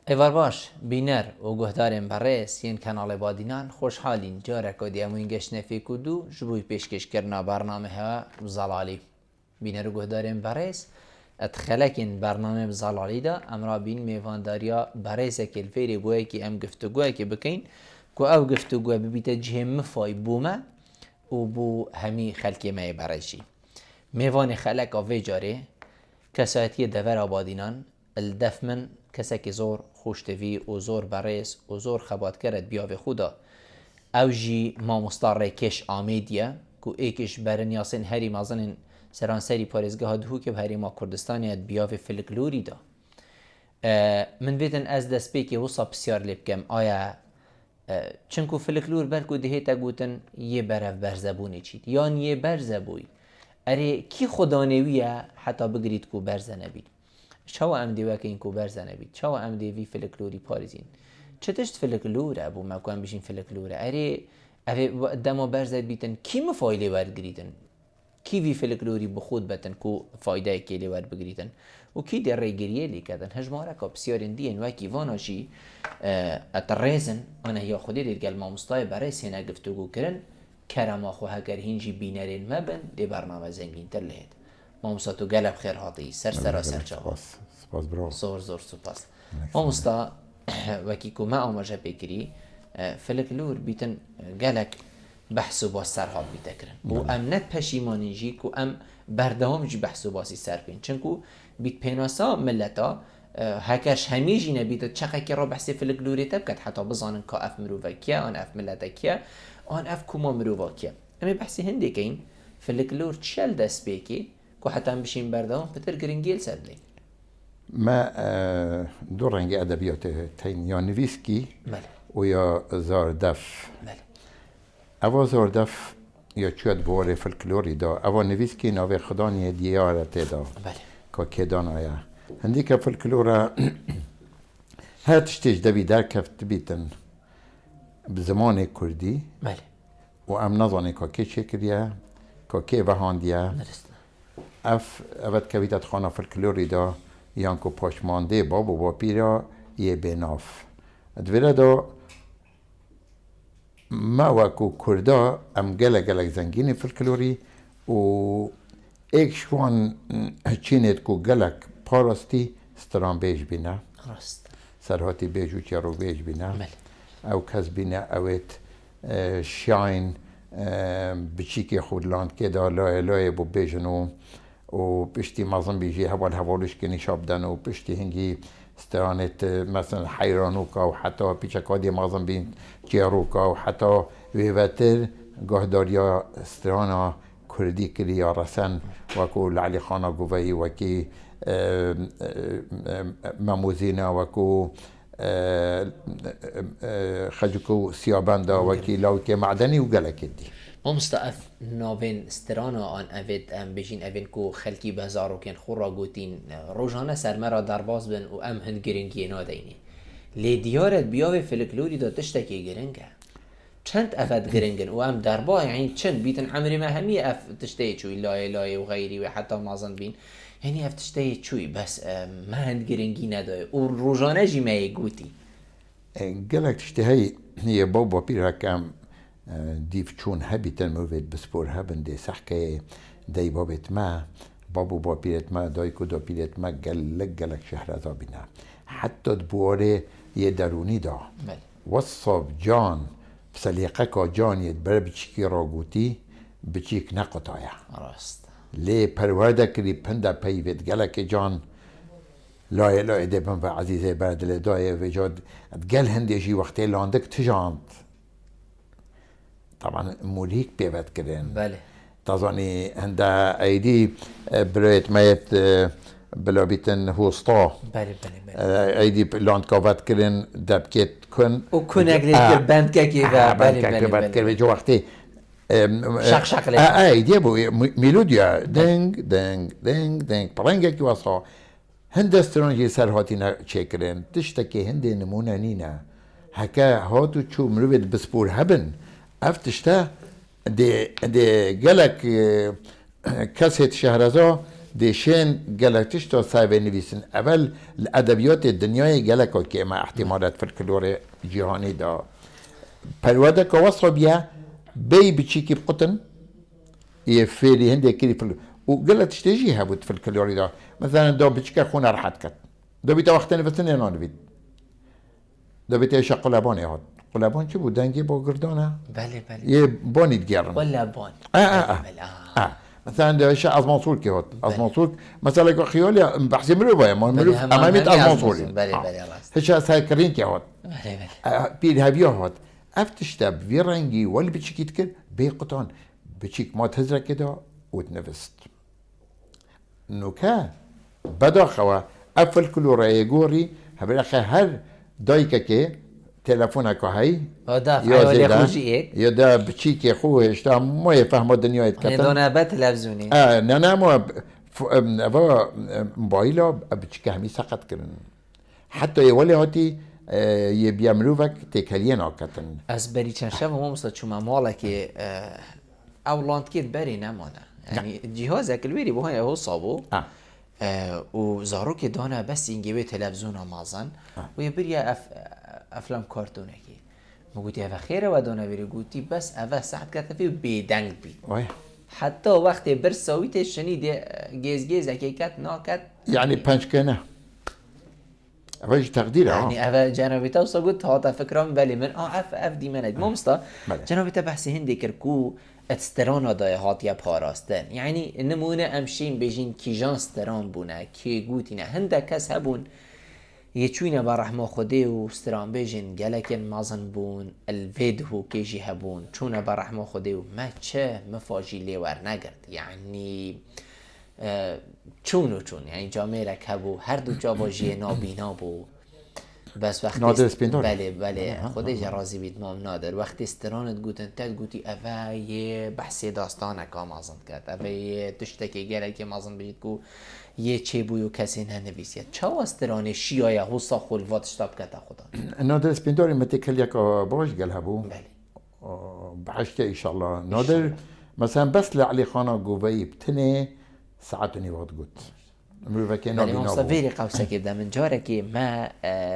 ایوار باش بینر و گهدارم بررس ین کانال بادینان خوشحالین جارک و دیاموین گشت نفی کدو جبوی پیشکش کرنا برنامه ها زلالی بینر و گهدارم بررس اتخلکین برنامه زلالی دا امرا بین میوانداریا بررس کل فیری بوی که ام گفتگوه که بکین که او گفتگوه ببیت جهم مفای بومه و بو همی خلکی می برشی میوان خلک آوی جاره کسایتی دور آبادینان الدف من کسی زور خوشتوی و زور برس و زور خبات کرد بیا به خدا او جی ما مستار کش آمیدیه که ایکش برن یاسن هری مازن سرانسری پارزگاه دهو که هری ما کردستانی بیا به فلکلوری دا من بیتن از دست بی که وصا بسیار لبکم آیا چنکو فلکلور بلکو دهیتا گوتن یه برف برزبونی چید یان یه برزبوی اره کی خدانویه حتی بگرید کو برزه نبید چاوا ام دیوه که این کو برزه نبید چاوا ام دیوی فلکلوری پارزین چتشت فلکلوره ابو مکوان بشین فلکلوره اره اوه دما برزه بیتن کی مفایله ورگریدن کی وی فلکلوری بخود بتن کو فایده کلی ور بگریدن و کی در ریگریه لی کردن هجماره که بسیارین دین وکی واناشی اترزن آنه یا خودی دید گل ما مستای برای سینه گفتگو کرن کرم آخو هگر هینجی بینرین مبن دی برنامه زنگین تر لید ما مستاتو گلب خیر حاطی سر چاوا سپاس برو زور سپاس ما مستا وکی که ما آماجه بکری فلکلور بیتن گلک بحثو باس سر حال بیته کرن و ام نت پشیمانی جی که ام بردهم جی بحثو باسی سر بین چنکو بیت پیناسا ملتا هکرش همیجی نبیت چقه که را بحثی فلکلوری تبکت حتی بزانن که اف مروفه کیه آن اف ملتا کیه آن اف کما مروفه کیه اما بحثی هنده که این فلکلور چل دست بیکی که حتی هم بشین بردهم پتر گرنگیل سر بلی ما دو رنگ ادبیات تین یا نویسکی و یا زاردف اوا زاردف یا چود بواره فلکلوری دا اوا نویسکی ناوی خدانی دیارت دا که کدان آیا هندی که فلکلورا هر تشتیج دوی در کفت بیتن بزمان کردی و ام نظانی که چکریه که وحاندیه اوت کویدت خانه فلکلوری دا یان که پاشمانده باب و پیرا یه بناف دویره دا ما وکو کردا ام گلک زنگینی فلکلوری و ایک شوان چینید کو گلک پارستی ستران بیش بینه سرهاتی بیش و چیارو بیش بینه او کس بینه اوید شاین بچیکی خودلاند که دا لای بو بیشنو و پشتی مازن بیجی حوالش که نشاب دن و پشتی هنگی استرانت مثلا حیرانوکا و حتی پیچکادی مازن بین جیروکا و حتی ویوتر گاهداریا استرانا کردی کلی یا رسن وکو لعلی خانا گوهی وکی مموزینا وکو خجکو سیابندا وکی لاوکی معدنی و گلکی دی مستعف ناوین استرانا آن اوید ام بجین اوین کو خلکی بازارو کن خورا گوتین روزانه سرمرا درباز بن و ام هند گرنگی نادینی لی دیارت بیاوی فلکلوری دا تشتکی گرنگه چند افد گرنگن و ام دربا یعنی چند بیتن عمری ما همی اف تشتی چوی لای و غیری و حتی مازن بین یعنی اف تشتی چوی بس ما هند گرنگی نداره و روزانه جی ما گوتی گلک تشتی هی بابا پیرا کم دیف چون هبیتن موید بسپور هبن دی سحکه دی بابت ما بابو با پیرت ما دایکو دا پیرت ما گلک شهرزا بینا حتی دبواره یه درونی دا وصف جان بسلیقه که جانیت بر بچیکی را گوتی بچیک نقطایا لی پرورده کری پنده پیوید گلک جان لای دبن و عزیزه بردل دای وجاد گل هندیشی وقتی لاندک تجاند طبعا مولیک بیوت کردن بله تظني هندا ايدي بريت ميت بلا بيتن هوسطا بله ايدي لاند كافات كرين دبكت كن وكن اجري بند كي بله بله جو وقتي شق ايدي ابو ميلوديا دنگ دنگ دنگ دنگ برنگه کی واسا هندسترانجي سرهاتينا چكرين تشتكي هندي نمونه نينا هكا هاتو چو مروید بسپور هبن افتشتا دی گلک کسیت شهرزا ديشين قالك تشتو سايبه نويسن اول الادبيات الدنيا قالك اوكي مع احتمالات فلكلوري جهاني دا پرودك وصفه بيا بي بتشيكي بقطن يفيري هندي كيري وقالت تشتيجي هابوت فلكلوري دا مثلا دو بتشكا خونا راحت كت دو بيتا وقتين فتنين نون بيت دو بيتا يشا قلابون يهود قلابون شو دنجي بو قردونه بله يه بوني تقرن ولا بون مثلا ده شيء أزمنصور كي هوت أزمنصور مثلا خيولي بحسي مروبة ما مروب أمامي أزمنصوري بله هش سايكرين كي هوت بله بيد هبيه هوت أفتشتاب في رنجي ولا بتشكيت كده بيقطعن بتشيك ما تهزر كده وتنفست نوكا بدا خوا أفل كل رايجوري هبلاخ هر دايكا كي تلفونك هاي يا دا بتشيكي خوه اشتا ما يفهم الدنيا يتكتن دونا بتلفزوني نانا ما موبايلا بتشيكي همي سقط كرن حتى يولي هاتي يبيعملوك تكلينا كتن از بري چند شب ما مستد شما مالك اولاد كيت بري نمانا يعني جهازك الويري بو هاي هو صابو و زاروك دانا بس ينجيبه تلفزيون مازن و يبريا افلام كارتونكي مگوتی اوه خیره و دانه بری گوتی بس اوه ساعت کتا فی بیدنگ بی حتی وقتی برساویت شنید گیز اکیکت ناکت يعني پنج کنه اوه تقديره يعني اوه جنابیتا وصا گوت هاتا فکرام بلی من اف دی مند ممستا جنابیتا بحثی هنده کرکو استرانا دای هاتیا پاراستن يعني نمونه امشین بیجین کیجان استران بونه کی گوتینه هنده کس هبون يچوينا برحمة خده و استران بيجن جلكن مازن بون الفيدهو كيجي هبون چونا برحمة خده و ما چه مفاجي ليور نگرد يعني چون يعني جاميرك هبو هر دو جا باجي نابينا بو بس وقتی نادر سپیندار بله خودش راضی بید مام نادر وقتی استرانت گوتن تد گوتی اوه یه بحثی داستانک مازن کرد اوه یه تشتکی گره که مازن بجید کو یه چه بویو کسی ننویسید چه استرانه شیایه حوصا خلوات شتاب کتا خدا نادر سپینداری متکل یک باش گل هبو بله بحشته ان شاء الله نادر مثلا بس لعلي خانه قوبي بتني ساعات نيوات قلت يعني مصطفى قوسك ده من جارك ما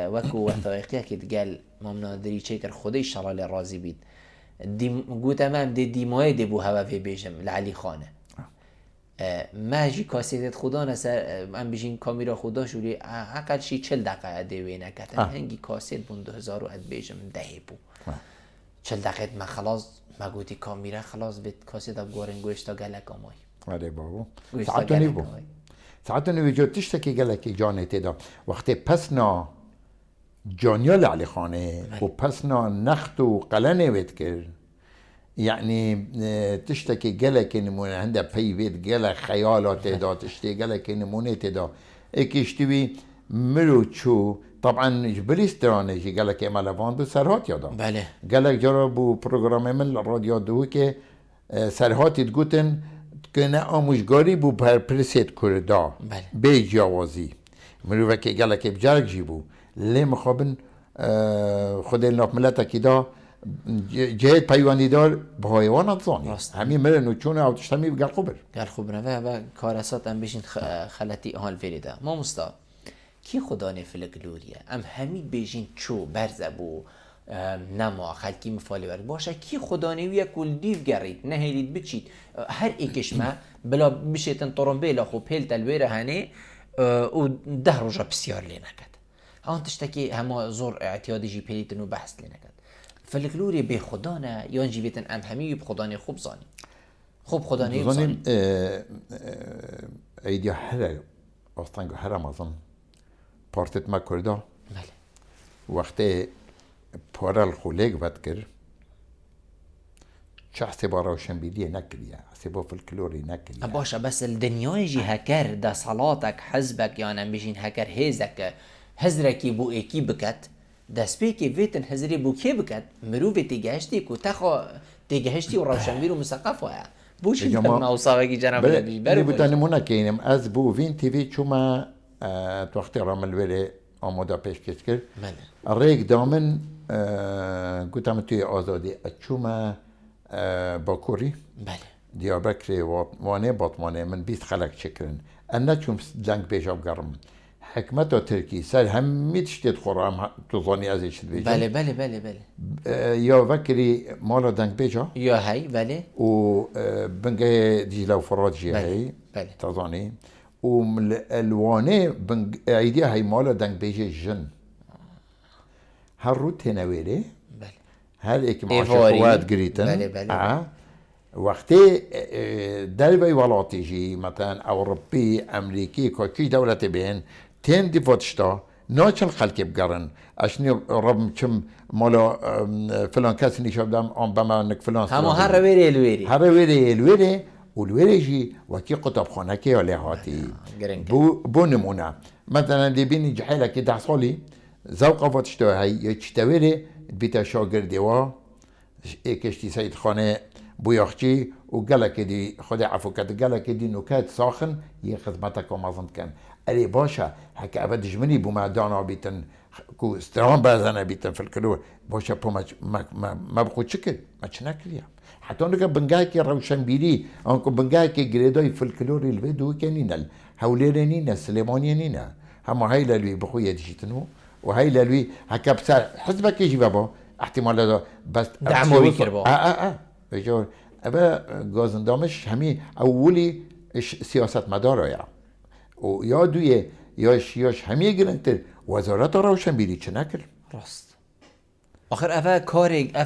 وكو وثائقية كتقال ما منادري شكر خدي إن شاء الله راضي بيد دي قلت أمام دي ماي دي بو هوا في بيجم لعلي خانه ما جي كاسيت خدا نسر من بيجين كاميرا خدا شولي اقل شي 40 دقيقه دوينه كتن هنگي كاسيت بون 2000 اد بيجم ده بو 40 دقيقه ما خلاص ما قلتي كاميرا خلاص بيت كاسيت اب گورن گوشتا گلک امای آره بابو ساعتونی بو ساعتونی وجود تشتكي قالك جاني تدا وقتی پسنا جانيال علي خانه و پسنا نخت و قلنه ويتكر يعني تشتكي قالك نمونه عندها في بيت قالك خيالات تدا تشتكي قالك نمونه تدا اكيشتوي مروتشو طبعا جبري استرانيجي قالك امال فاندو سرهات يادام بله قالك جربوا بروجرام من الراديو دو كي سرهات تقولن كنا آموزگاری بو پر پرسید کردا به جوازی مروه که گله که بجرگ جیبو لی مخابن خود الناف ملتا که دا جهت پیوانی دار با حیوانات زانی همین مرن و چون اوتشتمی بگل خوبر گل خوبر و کارسات هم بشین خلطی حال فریده ما مستا کی خدا نفلگلوریه ام همین بیشین چو برزبو نما خلکی مفالی برد باشه کی خدا نویه کل دیو گرید نهیلید بچید هر ایکش ما بلا بشیتن طرنبیلا خوب هیل تلویره هنه و 10 روزا بسیار لی نکد هان تشتکی همه زور اعتیادی جی پیلیتن و بحث لی نکد فلکلوری به خدا نه یا انجیویتن ام همی به خدا نه خوب زانی خوب خدا نه زانی ایدیا هر آستانگو هر مازن پارتت ما کرده وقتی پارال خولگ بد کر چه حسابا روشنبیلی نکریه حسابا فلکلوری نکریه باشه بس الدنیای جی هکر دا صلاتك حزبك يعني بيجين هكر هزك هزركي بو ايكي بكت دسبيكي فيتن هزري بو كي بكت مروفي تيجهشتي كو تخو تيجهشتي وروشنبيرو مسقفه بوش ما وصاغي جناب بلی بودن مونه کینم از بو وین تیوی چوما تو وقتی رامل ولی آمودا پیش کش کرد ریک دامن گوتم توی آزادی چوما باکوری بله دیاربکری وانه باتمانه من 20 خلق چکرن أنا شوم دنگ بيجا بقرم حكمته تركي سال هميت شتيت خرام تظني أزيش بيجا بله يا فكري مالا دنگ بيجا يا هي بله و بنجي ديلا وفراجي هي بله تظني والواني بنج عيديها هي مالا دنگ بيجا جن هالروت هنا ويلي بله هل إيك معاش خوات قريتن بله وقتی دلوی ولاتی جی مثلا أوروبي أمريكي كوكي دولة بين تين دي فوتشتا ناچل خلق بقرن اشني رب كم مالا فلان كاس نيشاب دام ام بما انك فلان همو هر ويري الويري والويري جي وكي قطب خانكي ولا هاتي بو نمونه مثلا اللي بيني جحيله كده حصلي ذوق فوتشتا هي يشتويري بيتا شاگردي وا اكشتي سيد خانه بوياخشي وقالك دي خدي عفو كات قالك دي نكات ساخن هي خدمتك وما ظنت كان أري باشا هكا أبد جمني بما دانا بيتن كو استران بازانا بيتن في الكلور باشا بو ما بقو شكل ما تشناكل يا حتى انك بنجاكي روشن بيري انكو بنجاكي جريدوي في الكلور الفيدو كانينا هوليرينينا سليمانينينا هم هاي للوي بخويا ديجيتنو وهاي للوي هكا بسار حسبك يجي بابا احتمال هذا بس دعمو بيكربو بجور أبا گازندامش همي أولي سياسة مداره يا ويا دوية ياش همي گرنتر وزارت روشن بيري چنكر راست آخر افا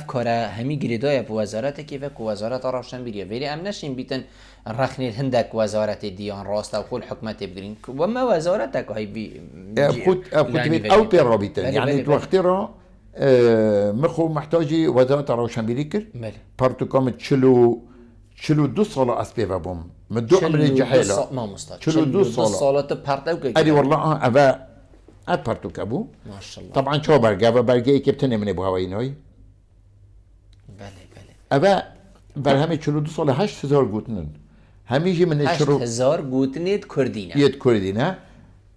کاره همی گریدای په وزارت کې و وزارت روشن بيري ویلی ام نشین بیتن رخنی هندک وزارت دیان راست او خود حکومت بگیرین و ما وزارتک های بی خود او بيرابيتن يعني وقتی را مخو محتاجي وزارة روشن بيريكر بارتو كام تشلو 2 سالة أسبيبا بوم مدو عمري جحيلة ما مستعد تشلو 2 سالة بارتو كي أدي والله أبا بارتو كابو ما شاء الله طبعا شو برجع كابتن من أبو هواينوي بله أبا برهمي تشلو 2 سالة 8000 قوتنن هم يجي من الشرو 8000 قوتنيت كردينا يد كردينا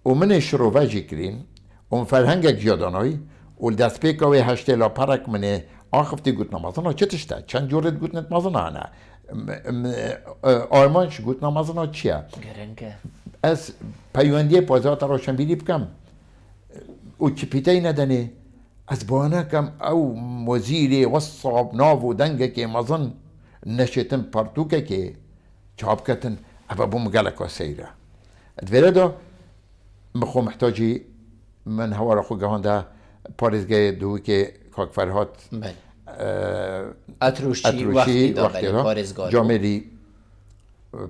ومن الشرو فاجي كرين ومن فرهنجك جيادانوي والدست بيكوي هشتي لا بارك مني آخفتي قلتنا مازنا چتشتا چند جورت قلتنا مازنا أنا آرمانش قلتنا مازنا چيا از پیوندی بازات روشن بيري بكم و چپیتای ندني از بانا كم او وزيري وصاب نافو دنگك مازن نشتن پارتوكك چاب كتن ابا بوم قالك وسيرة ادفيردو مخو محتاجي من هوا رخو قهانده پاريزگاه دوی که کاکفرهات اتروشی وقتی پاريزگاه جامعی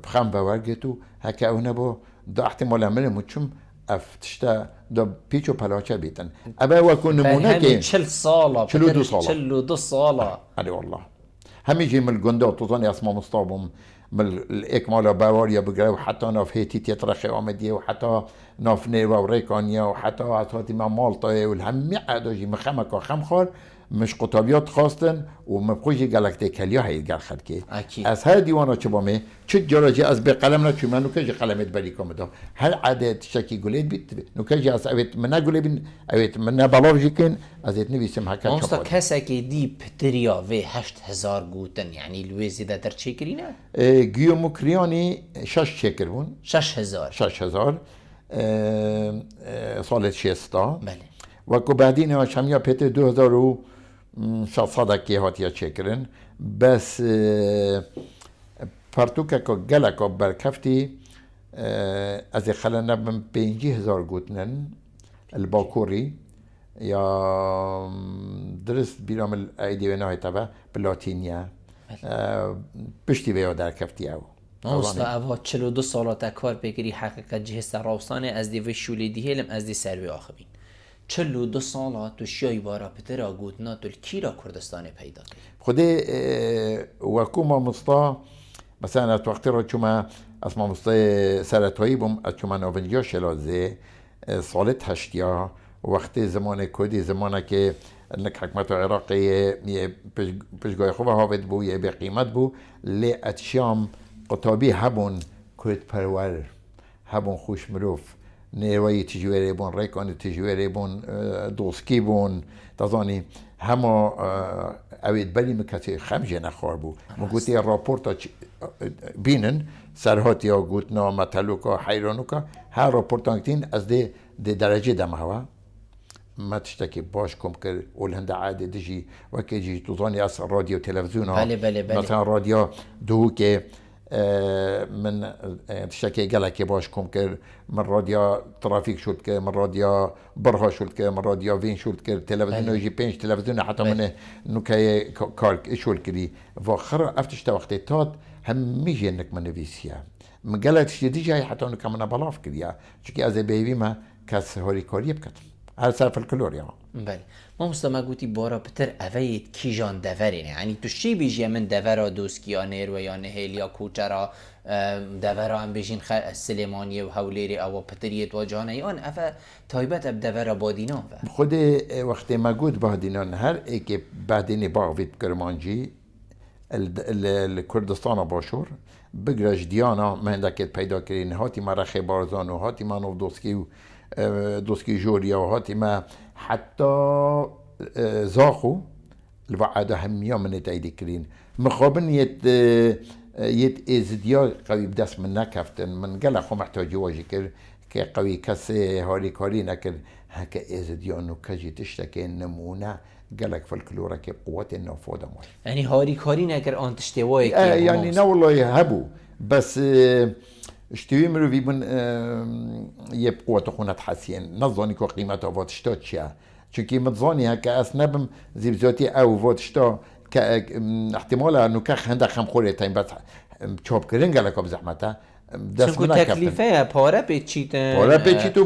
بخم بورگتو هکه اونه با دا احتمال عمل مچم افتشتا دا پیچ و پلاچه بیتن ابا وکو نمونه که 42 ساله علی والله همي جي من الجندة توظني اسمه مصطابهم من الإكمال باوريا بقرا وحتى ناف هيتي تيترخي عمدية وحتى ناف نيوا وريكانيا وحتى عطاتي ما مالطا والهم عادو جي مخمك وخمخار مش قطابيات خاصتن ومبقوجي جالكتي كليا هي جال خدكي از هر ديوانا چبامي چه جراجي از بقلمنا چه منو كجي قلمت بريكم ده هل عدد شكي قوليت بيت نو كجي از اويت منا قولي بين اويت منا بلاوجي كين ازيت نويسم هكا مونستا كسكي دي بتريا في 8000 قوتن يعني الويزي ده در چه كرينا گيومو كرياني 6 شكر بون 6000 سالت 60 بله وكو بعدين هاشميا بيت 2600 كي هاتيا شكرن بس پرتوكا كو جلكو بركفتي از خلنا من 5000 قوتنن الباكوري يا درست بيرام الايدي وناهي تبا بلاتينيا پشتی بیا در کفتی او نوستا اوا 42 سالات کار بگیری حقیقت جهست راوستانه از دی وشولی دی هلم از دی سروی آخبین 42 سالات تو شیای بارا پتر گوتنا تو کی را کردستان پیدا کرد خودی وکوما مستا مثلا تو وقتی را چما اسما مستا سرطایی بوم از چما نوونجا شلازه سالت هشتیا وقتی زمان کودی زمانه که انك حكمت عراقية بشجاي خوفا هافت بو يه بقيمت بو لي اتشام قطابي هبون كرت پرور هبون خوش مروف نيروي تجويري بون ريكون تجويري بون دوسكي بون تظاني هما اويد بلي مكاتي خمجة نخار بو مقوتي الرابورتا بینن سرهاتیا گوتنا متلوکا حیرانوکا هر راپورتانگتین از ده درجه دم هوا ما تشتكي باش كم كر والهند عادي دجي وكيجي توضاني أصلا راديو تلفزيون بله مثلا راديو دوكي من تشتكي قالك باش كم كر من راديو ترافيك شولت كر من راديو برها شولت كر من راديو فين شولت كر تلفزيون يجي بينش تلفزيون حتى من نوكاي كارك شولت كري وخر افتشتا وقت تات هم ميجي انك من نفيسيا من قالك تشتي دي جاي حتى انك من بلاف كريا چونكي از بيبي ما كاس هوري كاري بكتم هر سر فالكلور يعني بله ما مستمع قوتي بارا بتر اوید کیجان دورینه یعنی تو چی بیجی من دورا دوسکیانر و یا نهیل یا کوچرا دورا هم بیجین سلیمانیه و هولیری او پتریت و جانه یان افا تایبت اب دورا بادینان خود وقتی ما گود بادینان هر ای که بعدین باقوید کرمانجی الكردستان باشور بگرش دیانا مهندکت پیدا کرین هاتی ما رخی بارزان و هاتی ما نو دوسكي جوريا وهاتي ما حتى زاخو الوعد هميا من تايدي كرين مخابن يت ازديا قوي بدس من نكفتن من قال خو محتاج واجي كر كي قوي كسي هاري كاري نكر هكا ازديا انه كجي تشتكي نمونه قالك فالكلورا كي قوة النافوذ مال يعني هاري كاري نكر ان تشتواي يعني نا والله هبو بس اشتوي مروي بن يبقوا تخونة حسين نظني كو قيمة وات شتا تشيا چونكي متظاني هكا اسنبم زيبزاتي او وات شتا احتمال انه كخ هندا خم خوريتين بس چوب كرين قالك بزحمته چونکو تکلیفه پاره پیچیتو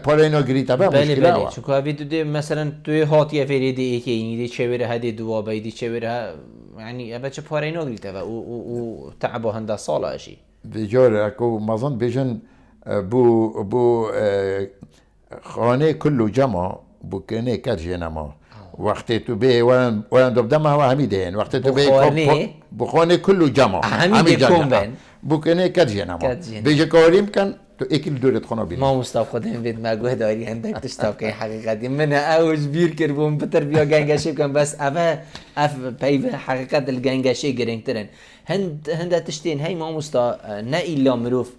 پاره اینا گریتا با مشکله بله چونکو اوی دو مثلا توی هاتیه فریده ای که اینی دی چه وره هده دوا بیدی چه وره يعني اوه چه پاره اینا گریتا و تعبا هنده ساله اشی بجار اكو مظن بيجن بو خانه كله جمع بو كنه كرجنما وقت تو به وان دبدما هو هميدين وقت تو به بو خانه كله جمع هميدين بو كنه كرجنما بيجي كاريم كان تو اكل دوره خانه بين ما مستوى خودم بيت ما گوه داری هندك تشتاقي حقيقتي من اوج بير كربون بتر بيا گنگشي كان بس اف بيف حقيقت الگنگشي گرنگترن هند تشتين هي ما مستوى نا الا مروف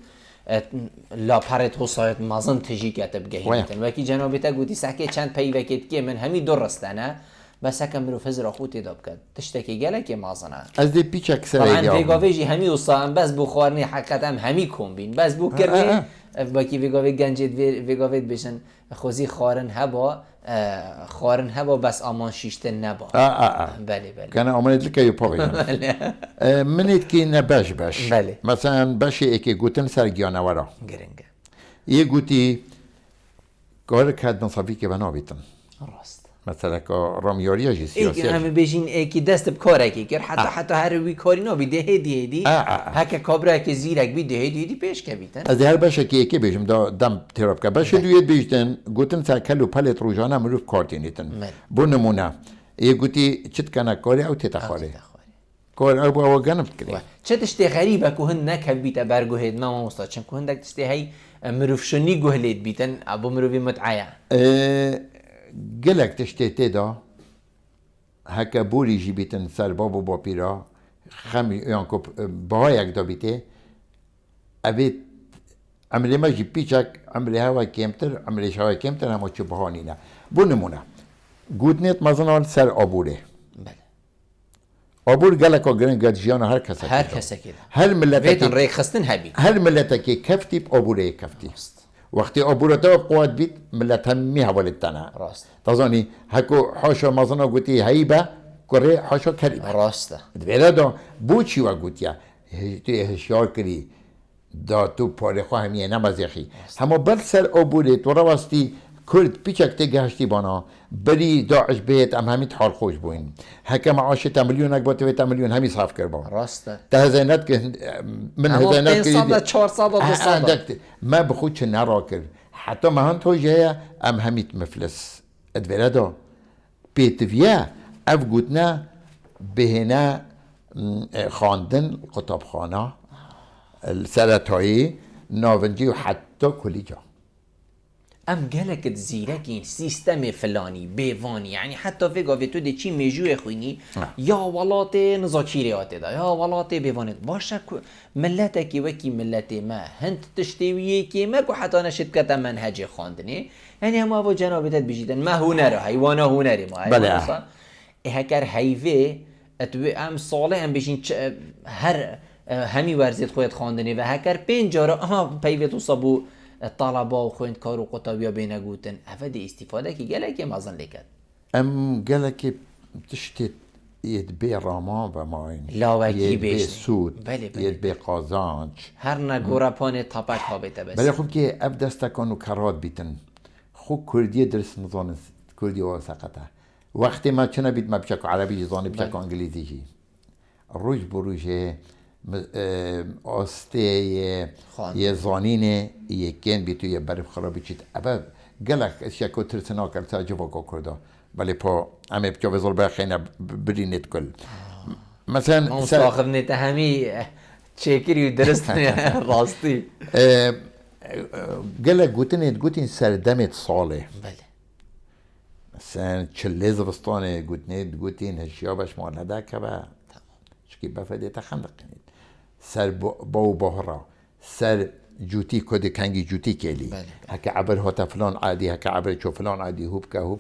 لا پرت حسایت مازن تجی کتب گهیتن وکی جنابتا گوتی سحکه چند پی وکت که من همی درستانه بس هکم مروف هزر خوتی داب کرد تشتکی گله که مازنه از دی پیچک سر طبعا ویگاویجی همی اصلا بس بخارنی حقیقت همی کن بین بس بو کردی باکی ویگاوی گنجید ویگاوید بشن خوزی خارن هبا بس آمان شیشتن نبا بله كان آمانت لك يبقى منيت كي نباش بله مثلا باش ايكي قوتن سرگيانا ورا گرنگه يه قوتي كارك هاد نصابي كي بنابيتن راست مثلا كرامياريا جي سياسي ايكي هم بيجين ايكي دست بكاركي كر حتى هر وي كاري نابي ده هدي هكا كابرا كي زيرك بي ده هدي بيش كبيتن از هر باشه كي ايكي بيجم دم تيراب كا باشه دويت بيجتن قوتن ساكلو بالت روجانا مروف كارتينيتن بو نمونه يه قوتي چت كانا كاري او تتخاري كار او بو غنم فكري چه تشتي غريبه كو هن نك بيت برگو هد ما مستاد چن كو هندك تشتي هي مروف شني گهليت بيتن ابو مروفي متعيا قلك تشتيتي دا هكا بوري جيبيتن سر بابو بابيرا خمي يانكو بايك دا بيتي ابيت عملي ما جي بيشك عملي هوا كيمتر عملي شوا كيمتر هما چو بهانينا بو نمونه قوتنيت مزنال سر ابوره ابور قالك وقرن قد جيانا هر كسا كده هل ملتك بيتن ريك خستن هبي هل ملتك كفتي بابوره كفتي وقتی آبورتا قوت بید ملت هم می‌حوالتنا راست تازانی هکو حاشا مازنا گویی هیبا کره حاشا کریبا راسته دویره دا بوچی و گویی توی هشیار کری دا تو پاره خواه همیه نمازیخی همه بل سر آبوره تو را واسطی کرد پیچک تگهشتی بانا بری داعش بیت ام همیت حال خوش بوین هکه معاش 10 میلیون اگه باته 10 میلیون همی صاف کرد با راسته تهزینت که من هزینت که 400 200 ما بخود چه نرا کرد حتی ما هن تو جایا ام همیت مفلس ادویره دا پیتویا اف گوتنا بهنا خواندن کتابخانه السرطایی ناونجی و حتی کلیجا ام گلکت زیرکین سیستم فلانی بیوانی یعنی حتی فکر تو دی چی میجوی خوینی یا ولات نزاکیریات دا یا ولات بیوانت باشه ملت کی وکی ملت ما هند تشتویه کی ما کو حتی نشد کتا منهج خواندنی یعنی هم او جنابتت بجیدن ما هنر حیوانا هنری ما بله هکر حیوه اتوی ام صالح هم بشین هر همی ورزید خودت خواندنی و هکر 5 جاره پیوت و صابو طلبه و خویندکار و قطابیا بینگوتن افدی استفاده کی گله مازن لیکد ام گلک تشتت ید بی رامان و ماین لاوکی ید بی بیش سود بله ید بی قازانج هر نگورا پان تاپک ها بیته بس بله خوب که اف دستکانو کرات بیتن خوب کردی درس نزان کردی و سقطه وقتی ما چنه بیت ما بچک عربی جزانی بچک انگلیزی جی روش بروشه آسته یه زانینه یکین بیتو یه برف خرابی چید اما گلک اشیاکو ترسنا کرد تعجب آقا کرده ولی پا همه بچه وزال بخینه برینت کل مثلا مستاخر نیت همی چکری و درست راستی گلک گوتین سردمت ساله بله مثلا چله زبستانه گوتین هشیابش مالده که با شکی بفده تخندق کنید سر باو بهرا سر جوتی کدی کنگی جوتی کلی هکا عبر هاتا فلان عادی هکا عبر چو فلان عادی هوبکا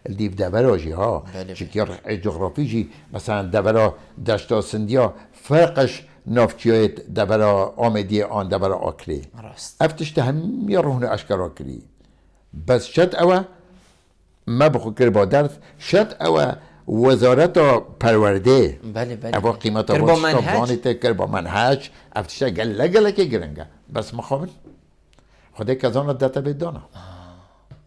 الدیف دبراجی ها شکی جغرافی جی مثلا دبرا دشتا سندیا فرقش نافچیایت دبرا آمدی آن دبرا آکری افتشت هم یارونه اشکرا کری بس شد اوه ما بخو کر با درس شد اوه وزارت پرورده بله اوا قیمت واسطه کر با منهج افتشا گله که گرنگه بس مخابل خودی کزان داتا بدانا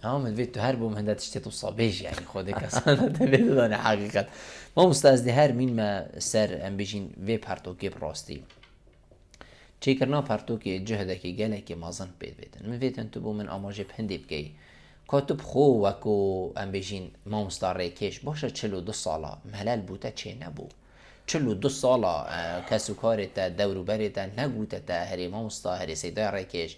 من وید تو هر بوم هندت اشتیتو صابیش یعنی خودی کزان داتا بدانا حقیقت ما مستازده هر مین ما سر ام بجین وی پرتوکی براستی چی کرنا پرتوکی جهده که گله که مازن بید بیدن من ویدن تو بو من آماجه پهندی بگی کاتب خو وکو ام بجین ما مستاره کش باشه 42 ساله ملل بوده چه نبو 42 ساله کسو کارتا دورو برتا نگوته تا هری ما مستاره سیدای ریکش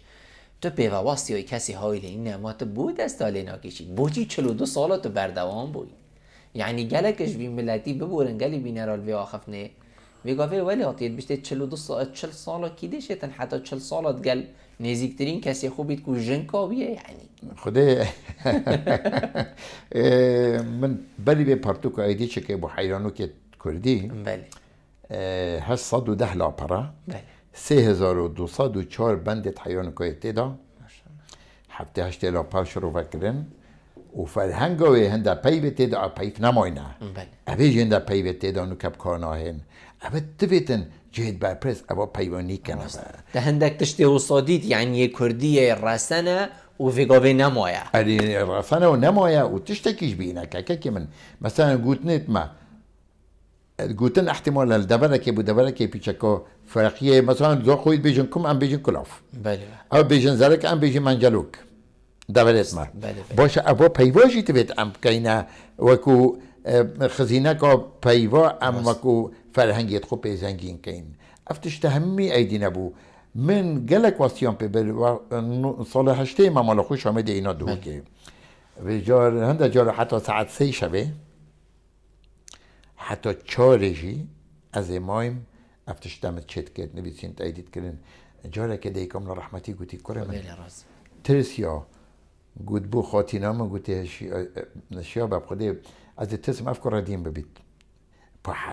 تو پیواستی های کسی هایل این ما تو بود است لینا کشید بوچی 42 ساله تو بردوام بوی یعنی گلکش بی ملتی ببورن گلی بینرال وی آخفنه ویگافه ولی آتید بشته 42 ساله 40 ساله کیده شتن حتی 40 سالت گل نزدیکترین کسی خوبید که جنکاویه یعنی خدای من بلی به پرتوک ایدی چه که با حیرانو که کردی بله 810 لاپرا بله 3204 بندت حیرانو که ایتیدا 7 لاپر شروع وکرن و فرهنگوی هنده پیوه تیدا پیف نماینه اوی هنده پیوه تیدا نو کب کارناهن اوی دویتن جهد برپرس اوی پیوانی کنه ده هندک تشتی وصادید یعنی کردی رسنه و ویگاوی نمایه رسنه و نمایه و تشتکیش بینه که من مثلا گوتنیت ما گوتن احتمال الدبره که بو دبره که پیچکا فرقیه مثلا دو خوید بیجن کم ام بیجن کلاف بله او بیجن زرک ام بیجن منجلوک دبرت ما باشه اوه پیواجی توید ام کهینه وکو خزینه که پیوا ام وکو فرهنگیت خوب پیزنگین کهین افتش تهمی ایدی نبو من گلک واسیان پی بل سال 8 ما مالا خوش آمده اینا دو که و جار هنده جار حتی ساعت 3 شبه حتی 4 جی از امایم افتش دمت چت کرد نویسین تایدید کردن جاره که دیکم لرحمتی گوتی کره من ترسیا گوت بو خاطینامه گوتی شیاب خودی از تسم افکار ردیم ببید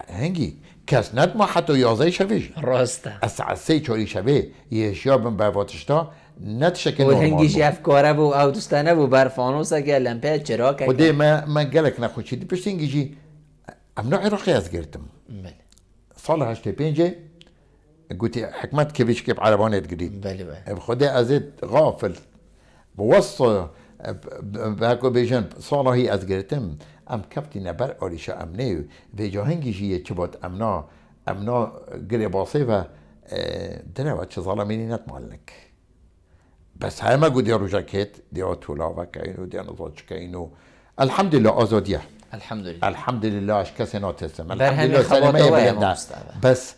هنگی کس ند ما حتی 11 شبه راسته از ساعت 3 4 شبه یه شیاب من بواتشتا ند شکل نورمال هنگیش افکاره بو او دوستانه بو برفانوسا که لمپه چرا که خودی ما گلک نخوشیدی پشت هنگیجی ام نوع عراقی از گرتم سال 85 قلت حكمت كيفيش كيف عربانات جديد بخدي ازيد غافل بوصل بهاكو بيجن صالة هي ازجرتم ام كفتي نبر اوريشا امنيو بيجا هنجي جيه تشبط امنا قريبا صيفا دراوات شو ظالميني نتمالك بس هاي ما قد يارو جاكيت ديو تولا كاينو ديو نضوج كاينو الحمد لله ازوديه الحمد لله اش كسي نوتسم الحمد لله سلامه بلنده بس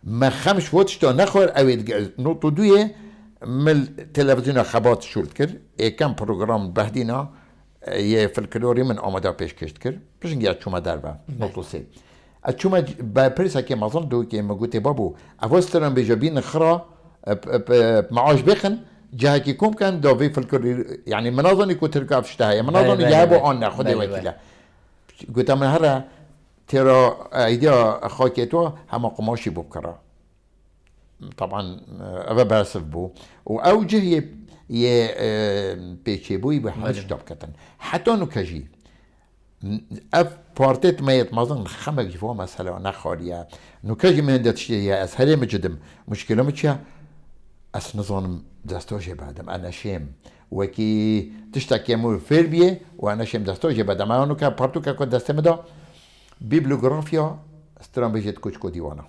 ما خمش وقتش تا نخور اوید نوتو دویه مل تلفزيون خبات شولت كر كم برنامج بهدينا یه فلکلوری من آماده پیش کشت کرد پیشن گیاه چوما در با نطلسه چوما با پرسا که مازن دو که مگوته بابو اوسترن بجابین خرا معاش بخن جه کی کم کن داوی فلکلوری يعني مناظن يكون تركب اشتهاية مناظن يهبوا عنا خدي وكيله قلت من هرا ترى ايديا خاكيتو هم قماشي بكره طبعا ابا باسف بو واوجه ي بيتشي بوي بحاجة دبكتن حتى نكجي اف بارتيت ما يتمازن خمك جفوا مسألة نخارية نكجي من دتشي اسهل مجدم مشكلة متشا اس نظام دستوجه بعدم انا شيم وكي تشتكي مو فيربيه وانا شيم دستوجه بعدم انا كا بارتو كا كنت دستمدا بيبلوغرافيا استرامبيجت كوچكو ديوانا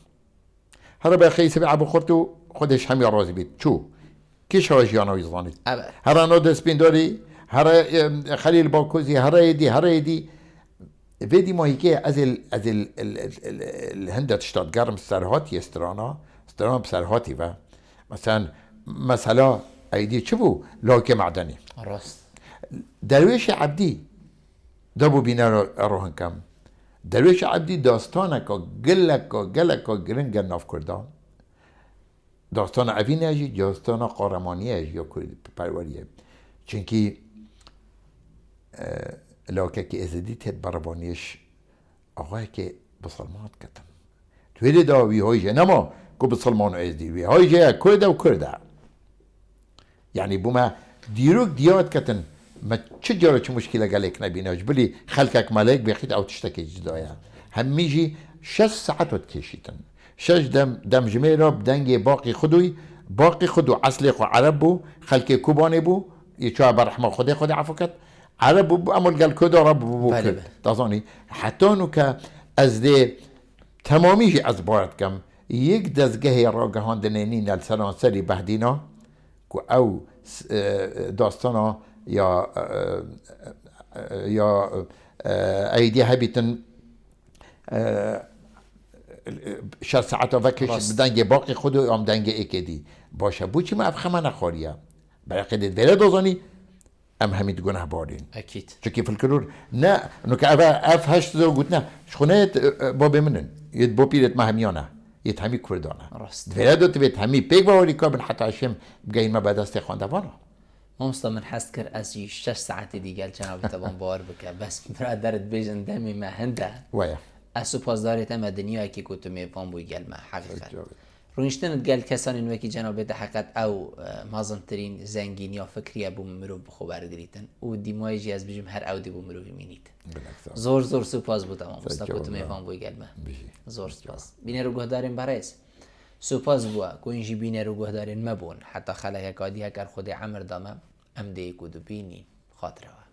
هذا بخي سبع ابو خرتو خدش هم رازي بيت شو كيش هو جانا ويزاني هذا نود سبيندوري هذا خليل باكوزي هذا يدي فيدي ما هيك ازل الهند تشتاد قرم سرهاتي استرانا بسرهاتي و مثلا ايدي شبو لاكي معدني راست درويش عبدي دابو بينا روحن كم درويش عبدي داستانك قلك گرنگ ناف کردان داستان عوینه اجی داستان قهرمانی اجی یا پروریه چونکی لاکه که ازدی تید بربانیش آقای که بسلمانت کتن توی داوی هایجه نما که بسلمان ازدی وی هایجه کرده یعنی بوما دیروک دیاد کتن ما چه جاره چه مشکله گلیک نبیناش بلی خلقك ملک بخید او تشتکی جدایه همیجی 6 ساعت کشیدن 6 دم جميرة بدنجي باقي خدو اصلي خو عرب بو خلقي كوباني بو يشوا برحمه خدي عفوكت عرب بو امل قال كدو رب بو تظني حتى انه ك از دي تمامي از بارد كم يك دزگه راگهان دنينين السلام سري بهدينا كو او داستانا يا ايدي هبيتن 6 ساعت وکش بدنگ باقی خود و ام دنگ اکدی باشه بو چی ما افخمه نخوریه برای قدید ویره دوزانی ام همید گناه بارین اكيد چونکه فالکلور نه انو که اف هشت دو گوت نه شخونه بابی منن ید بو پیرت مهمیانه ید همی کردانه ویره دو تبید همی پیگ باوری کابل حتی اشیم بگین ما بعد است خوانده وانا مامستا من حس کر از 6 ساعت دیگه جناب تبان بار بکه بس برادرت بیجن دمی ما هنده ویا سپاسدارت ام دنیایی که کتو میفهم بوی گل ما حقیقت رویشتن گل کسانی نوکی جنابت حقیقت او مازنترین زنگین یا فکری ابو مرو بخبر گریتن و دیمایجی از بجم هر او دی بو مرو مینید زور سپاس بود تمام مستا کتو میفهم بوی گل ما زور سپاس بینه رو گهدارین برایس سپاس بوا کو اینجی بینه رو گهدارین مبون حتی خلق کادی هکر خود عمر دامم ام دی کدو بینی خاطره